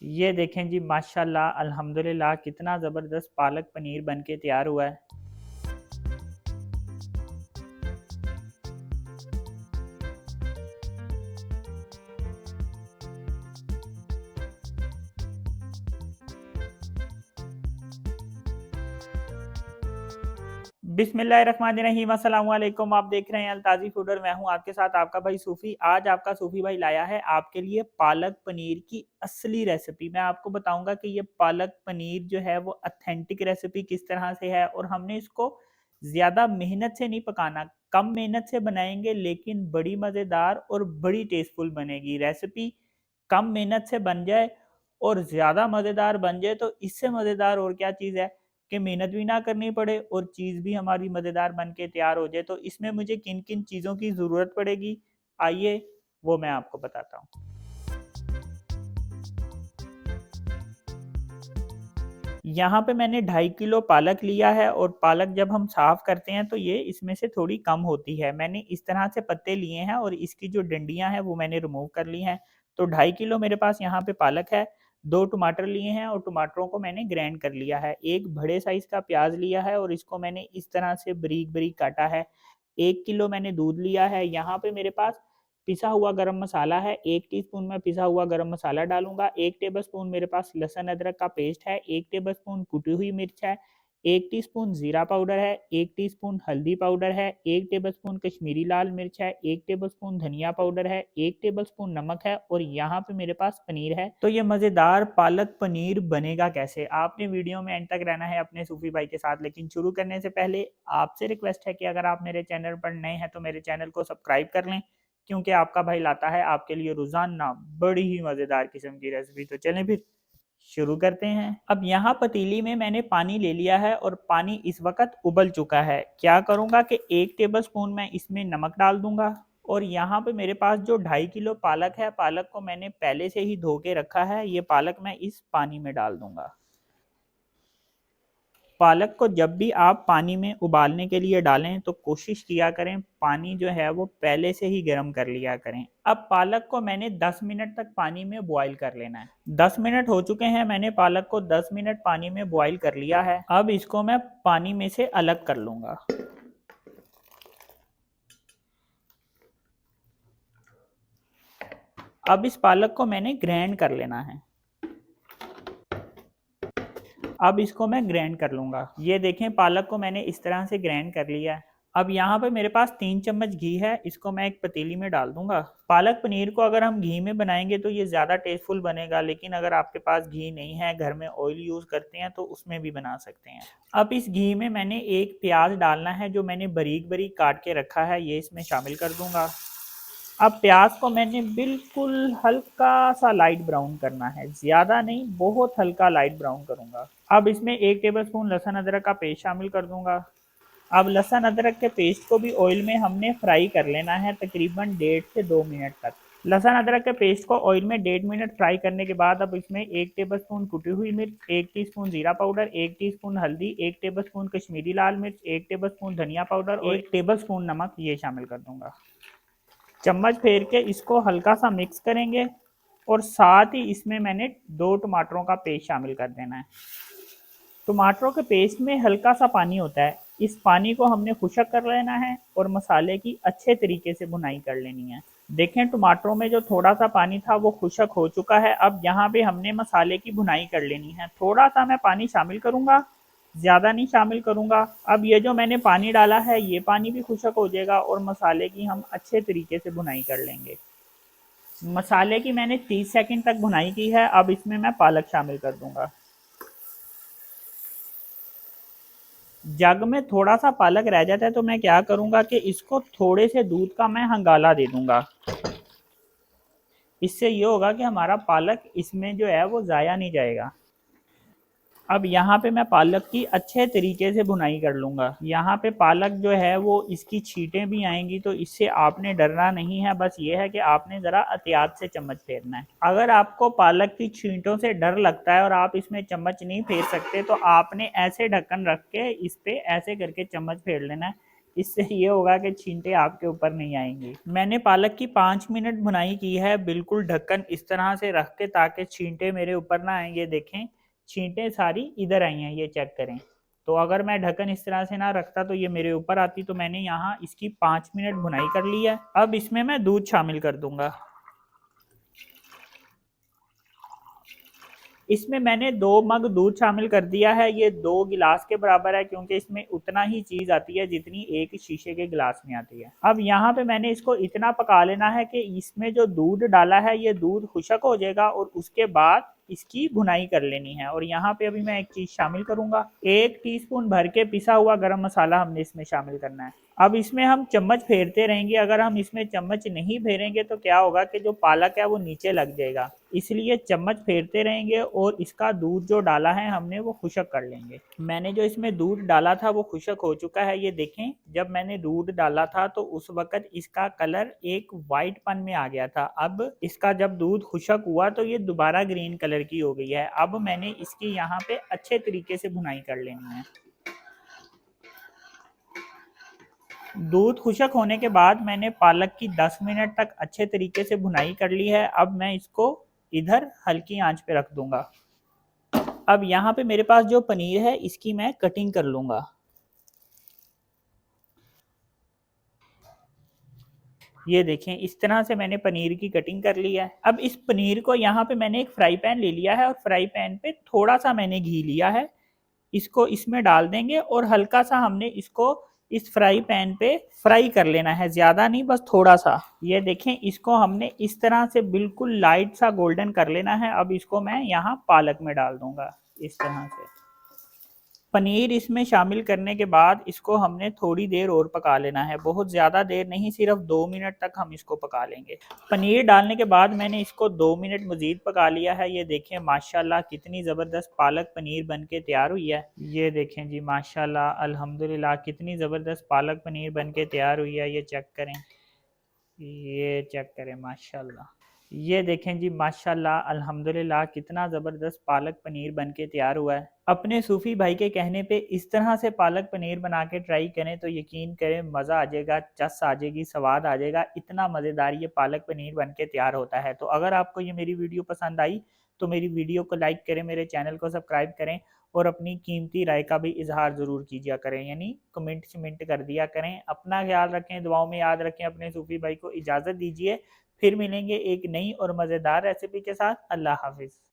ये देखें जी, माशाल्लाह अल्हम्दुलिल्लाह कितना ज़बरदस्त पालक पनीर बन के तैयार हुआ है। बिस्मिल्लाहिर्रहमानिर्रहीम, अस्सलाम वालेकुम। आप देख रहे हैं अलताज़ी फूड और मैं हूं आपके साथ आपका भाई सूफ़ी। आज आपका सूफ़ी भाई लाया है आपके लिए पालक पनीर की असली रेसिपी। मैं आपको बताऊंगा कि ये पालक पनीर जो है वो ऑथेंटिक रेसिपी किस तरह से है और हमने इसको ज़्यादा मेहनत से नहीं पकाना, कम मेहनत से बनाएंगे लेकिन बड़ी मज़ेदार और बड़ी टेस्टफुल बनेगी। रेसिपी कम मेहनत से बन जाए और ज़्यादा मज़ेदार बन जाए तो इससे मज़ेदार और क्या चीज़ है कि मेहनत भी ना करनी पड़े और चीज़ भी हमारी मज़ेदार बन के तैयार हो जाए। तो इसमें मुझे किन-किन चीज़ों की ज़रूरत पड़ेगी, आइए वो मैं आपको बताता हूँ। यहाँ पे मैंने 2.5 किलो पालक लिया है और पालक जब हम साफ़ करते हैं तो ये इसमें से थोड़ी कम होती है। मैंने इस तरह से पत्ते लिए हैं और इसकी जो डंडियाँ हैं वो मैंने रिमूव कर ली हैं। तो 2.5 किलो मेरे पास यहाँ पे पालक है, 2 टमाटर लिए हैं और टमाटरों को मैंने ग्राइंड कर लिया है। 1 बड़े साइज़ का प्याज़ लिया है और इसको मैंने इस तरह से बारीक-बारीक काटा है। 1 किलो मैंने दूध लिया है। यहाँ पे मेरे पास पिसा हुआ गरम मसाला है, 1 टीस्पून मैं पिसा हुआ गरम मसाला डालूँगा, 1 टेबलस्पून मेरे पास लहसुन अदरक का पेस्ट है, 1 टेबलस्पून कुटी हुई मिर्च है, 1 टीस्पून ज़ीरा पाउडर है, 1 टीस्पून हल्दी पाउडर है, 1 टेबलस्पून कश्मीरी लाल मिर्च है, 1 टेबलस्पून धनिया पाउडर है, 1 टेबलस्पून नमक है और यहाँ पे मेरे पास पनीर है। तो ये मज़ेदार पालक पनीर बनेगा कैसे? आपने वीडियो में एंड तक रहना है अपने सूफ़ी भाई के साथ। लेकिन शुरू करने से पहले आपसे रिक्वेस्ट है कि अगर आप मेरे चैनल पर नए हैं तो मेरे चैनल को सब्सक्राइब कर लें, क्योंकि आपका भाई लाता है आपके लिए रोज़ाना बड़ी ही मज़ेदार किस्म की रेसिपी। तो चलें फिर शुरू करते हैं। अब यहाँ पतीली में मैंने पानी ले लिया है और पानी इस वक़्त उबल चुका है। क्या करूँगा कि 1 टेबलस्पून मैं इसमें नमक डाल दूँगा और यहाँ पे मेरे पास जो 2.5 किलो पालक है, पालक को मैंने पहले से ही धो के रखा है। ये पालक मैं इस पानी में डाल दूँगा। पालक को जब भी आप पानी में उबालने के लिए डालें तो कोशिश किया करें पानी जो है वो पहले से ही गर्म कर लिया करें। अब पालक को मैंने 10 मिनट तक पानी में बॉईल कर लेना है। 10 मिनट हो चुके हैं, मैंने पालक को 10 मिनट पानी में बॉईल कर लिया है। अब इसको मैं पानी में से अलग कर लूँगा। अब इस पालक को मैंने ग्राइंड कर लेना है। अब इसको मैं ग्राइंड कर लूँगा। ये देखें, पालक को मैंने इस तरह से ग्राइंड कर लिया है। अब यहाँ पे मेरे पास 3 चम्मच घी है, इसको मैं एक पतीली में डाल दूँगा। पालक पनीर को अगर हम घी में बनाएँगे तो ये ज़्यादा टेस्टफुल बनेगा, लेकिन अगर आपके पास घी नहीं है, घर में ऑयल यूज़ करते हैं तो उसमें भी बना सकते हैं। अब इस घी में मैंने एक प्याज़ डालना है जो मैंने बारीक-बारीक काट के रखा है, ये इसमें शामिल कर दूँगा। अब प्याज को मैंने बिल्कुल हल्का सा लाइट ब्राउन करना है, ज़्यादा नहीं, बहुत हल्का लाइट ब्राउन करूँगा। अब इसमें 1 टेबलस्पून लहसुन अदरक का पेस्ट शामिल कर दूँगा। अब लहसुन अदरक के पेस्ट को भी ऑयल में हमने फ्राई कर लेना है तकरीबन 1.5 से 2 मिनट तक। लहसुन अदरक के पेस्ट को ऑयल में 1.5 मिनट फ्राई करने के बाद अब इसमें 1 टेबलस्पून कुटी हुई मिर्च, 1 टीस्पून जीरा पाउडर, 1 टीस्पून हल्दी, 1 टेबलस्पून कश्मीरी लाल मिर्च, 1 टेबलस्पून धनिया पाउडर और 1 टेबलस्पून नमक ये शामिल कर दूँगा। चम्मच फेर के इसको हल्का सा मिक्स करेंगे और साथ ही इसमें मैंने 2 टमाटरों का पेस्ट शामिल कर देना है। टमाटरों के पेस्ट में हल्का सा पानी होता है, इस पानी को हमने खुशक कर लेना है और मसाले की अच्छे तरीके से भुनाई कर लेनी है। देखें, टमाटरों में जो थोड़ा सा पानी था वो खुशक हो चुका है। अब यहाँ पे हमने मसाले की भुनाई कर लेनी है। थोड़ा सा मैं पानी शामिल करूँगा, ज़्यादा नहीं शामिल करूँगा। अब ये जो मैंने पानी डाला है ये पानी भी खुशक हो जाएगा और मसाले की हम अच्छे तरीके से भुनाई कर लेंगे। मसाले की मैंने 30 सेकंड तक भुनाई की है। अब इसमें मैं पालक शामिल कर दूंगा। जग में थोड़ा सा पालक रह जाता है तो मैं क्या करूँगा कि इसको थोड़े से दूध का मैं हंगाला दे दूँगा। इससे ये होगा कि हमारा पालक इसमें जो है वो ज़ाया नहीं जाएगा। अब यहाँ पे मैं पालक की अच्छे तरीके से भुनाई कर लूँगा। यहाँ पे पालक जो है वो इसकी छींटें भी आएंगी तो इससे आपने डरना नहीं है, बस ये है कि आपने ज़रा एहतियात से चम्मच फेरना है। अगर आपको पालक की छींटों से डर लगता है और आप इसमें चम्मच नहीं फेर सकते तो आपने ऐसे ढक्कन रख के इस पर ऐसे करके चम्मच फेर लेना है। इससे ये होगा कि छींटे आपके ऊपर नहीं आएंगी। मैंने पालक की 5 मिनट भुनाई की है, बिल्कुल ढक्कन इस तरह से रख के ताकि छींटे मेरे ऊपर ना आए। ये देखें छींटे सारी इधर आई हैं, ये चेक करें। तो अगर मैं ढक्कन इस तरह से ना रखता तो ये मेरे ऊपर आती। तो मैंने यहाँ इसकी 5 मिनट भुनाई कर ली है। अब इसमें मैं दूध शामिल कर दूंगा। इसमें मैंने 2 मग दूध शामिल कर दिया है। ये 2 गिलास के बराबर है, क्योंकि इसमें उतना ही चीज आती है जितनी एक शीशे के गिलास में आती है। अब यहाँ पे मैंने इसको इतना पका लेना है कि इसमें जो दूध डाला है ये दूध खुशक हो जाएगा, और उसके बाद इसकी भुनाई कर लेनी है। और यहाँ पे अभी मैं एक चीज शामिल करूंगा, 1 टीस्पून भर के पिसा हुआ गरम मसाला हमने इसमें शामिल करना है। अब इसमें हम चम्मच फेरते रहेंगे। अगर हम इसमें चम्मच नहीं फेरेंगे तो क्या होगा कि जो पालक है वो नीचे लग जाएगा, इसलिए चम्मच फेरते रहेंगे और इसका दूध जो डाला है हमने वो खुशक कर लेंगे। मैंने जो इसमें दूध डाला था वो खुशक हो चुका है। ये देखें, जब मैंने दूध डाला था तो उस वक्त इसका कलर एक वाइट पन में आ गया था। अब इसका जब दूध खुशक हुआ तो ये दोबारा ग्रीन कलर की हो गई है। अब मैंने इसकी यहाँ पे अच्छे तरीके से भुनाई कर लेनी है। दूध खुशक होने के बाद मैंने पालक की 10 मिनट तक अच्छे तरीके से भुनाई कर ली है। अब मैं इसको इधर हल्की आंच पे रख दूंगा। अब यहाँ पे मेरे पास जो पनीर है इसकी मैं कटिंग कर लूंगा। ये देखें, इस तरह से मैंने पनीर की कटिंग कर ली है। अब इस पनीर को यहाँ पे मैंने एक फ्राई पैन ले लिया है और फ्राई पैन पे थोड़ा सा मैंने घी लिया है। इसको इसमें डाल देंगे और हल्का सा हमने इसको इस फ्राई पैन पे फ्राई कर लेना है, ज्यादा नहीं, बस थोड़ा सा। ये देखें, इसको हमने इस तरह से बिल्कुल लाइट सा गोल्डन कर लेना है। अब इसको मैं यहाँ पालक में डाल दूंगा इस तरह से। पनीर इसमें शामिल करने के बाद इसको हमने थोड़ी देर और पका लेना है, बहुत ज़्यादा देर नहीं, सिर्फ 2 मिनट तक हम इसको पका लेंगे। पनीर डालने के बाद मैंने इसको 2 मिनट मज़ीद पका लिया है। ये देखें माशाल्लाह कितनी ज़बरदस्त पालक पनीर बन के तैयार हुई है। ये देखें जी माशाल्लाह अल्हम्दुलिल्लाह कितनी ज़बरदस्त पालक पनीर बन के तैयार हुई है। ये चेक करें, ये चेक करें माशाल्लाह। ये देखें जी माशाल्लाह अल्हम्दुलिल्लाह कितना ज़बरदस्त पालक पनीर बन के तैयार हुआ है। अपने सूफ़ी भाई के कहने पे इस तरह से पालक पनीर बना के ट्राई करें तो यकीन करें मज़ा आ जाएगा, चस आ जाएगी, स्वाद आ जाएगा। इतना मज़ेदार ये पालक पनीर बन के तैयार होता है। तो अगर आपको ये मेरी वीडियो पसंद आई तो मेरी वीडियो को लाइक करें, मेरे चैनल को सब्सक्राइब करें और अपनी कीमती राय का भी इजहार ज़रूर कीजिए करें, यानी कमेंट शमेंट कर दिया करें। अपना ख्याल रखें, दुआओं में याद रखें। अपने सूफ़ी भाई को इजाज़त दीजिए, फिर मिलेंगे एक नई और मज़ेदार रेसिपी के साथ। अल्लाह हाफिज़।